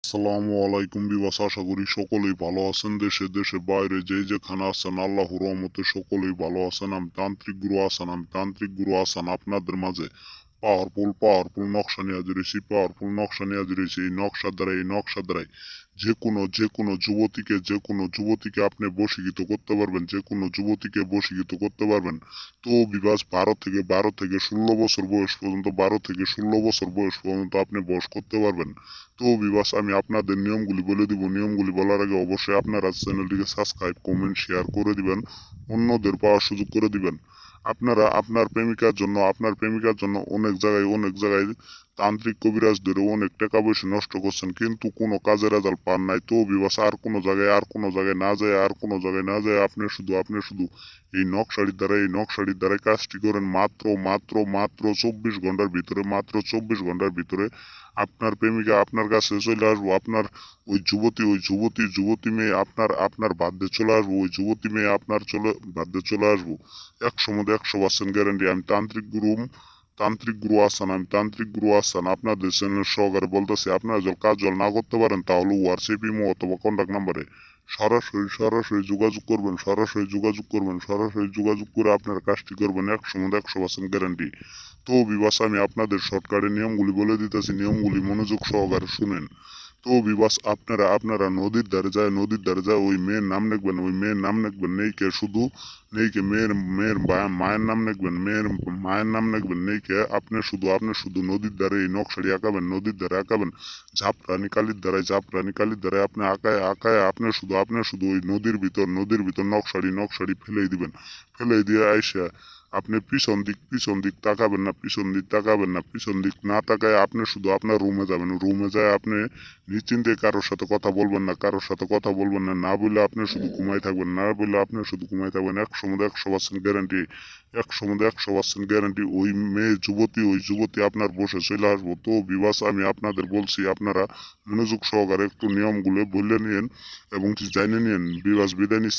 আসসালামু আলাইকুম বিবাস, আশা করি সকলেই ভালো আছেন। দেশে দেশে বাইরে যেখানে আছেন আল্লাহর রহমতে সকলেই ভালো আছেন। আমি তান্ত্রিক গুরু আসান আপনাদের মাঝে পাওয়ারফুল নকশা নিয়ে হাজির হয়েছি। এই নকশা দ্বারাই যে কোনো যুবতীকে আপনি বশীকৃত করতে পারবেন, যে কোনো যুবতীকে বশীকৃত করতে পারবেন। তো বিবাস 12 থেকে 16 বছর বয়স পর্যন্ত, 12 থেকে 16 বছর বয়স পর্যন্ত আপনি বশ করতে পারবেন। তো বিবাস আমি আপনাদের নিয়মগুলি বলে দিব। নিয়মগুলি বলার আগে অবশ্যই আপনারা চ্যানেলটিকে সাবস্ক্রাইব, কমেন্ট, শেয়ার করে দিবেন, অন্যদের পাওয়ার সুযোগ করে দিবেন। আপনারা আপনার প্রেমিকার জন্য অনেক জায়গায় তান্ত্রিক কবিরাজ ধরে অনেক টাকা পয়সা নষ্ট করছেন, কিন্তু কোনো কাজে রেজাল্ট পান নাই। তো বিবাস আর কোনো জায়গায় না যায় আপনি শুধু এই নকশাটির দ্বারাই কাজটি করেন। মাত্র 24 ঘন্টার ভিতরে আপনার প্রেমিকা আপনার কাছে চলে আসবো। আপনার ওই যুবতী মেয়ে আপনার বাধ্যে চলে আসবো। ওই যুবতী মেয়ে আপনার বাধ্যে চলে আসবো। 100% গ্যারান্টি। আমি তান্ত্রিক গুরু আসান আপনাদের চ্যানেল সহকারে বলতেছি। আপনারা যদি কাজ না করতে পারেন তাহলে হোয়াটসঅ্যাপ, ইমো অথবা কন্ট্যাক্ট নাম্বারে সরাসরি যোগাযোগ করে আপনার কাজটি করবেন। 100% গ্যারান্টি। তো বিবাস আমি আপনাদের শর্টকাটে নিয়মগুলি বলে দিতেছি, নিয়মগুলি মনোযোগ সহকারে শুনেন। তো বিবাস আপনারা নদীর ধারে যায় ওই মেয়ের নাম লিখবেন নেইকে মায়ের নাম লিখবেন, মেয়ের মায়ের নাম লিখবেন নেইকে। আপনি শুধু নদীর ধারে এই নকশাটি আঁকাবেন। ঝাপরানি কালির দ্বারাই আপনি আঁকায় আপনি শুধু ওই নদীর ভিতর নকশাটি ফেলেই দিবেন। ফেলে দিয়ে আইসা আপনি পিছন দিক তাকাবেন না। পিছন দিক না তাকায় আপনি শুধু আপনার রুমে যাবেন। রুমে যায় আপনি নিশ্চিন্তে কারোর সাথে কথা বলবেন না। না বললে আপনি শুধু ঘুমাই থাকবেন। 100% গ্যারান্টি। 100% গ্যারান্টি। ওই যুবতী আপনার বসে চলে আসবো। তো বিবাস আমি আপনাদের বলছি, আপনারা মনোযোগ সহকারে একটু নিয়মগুলো বলে নিয়েন এবং জানে নিয়েন। বিবাস বিদায় নিচ্ছি।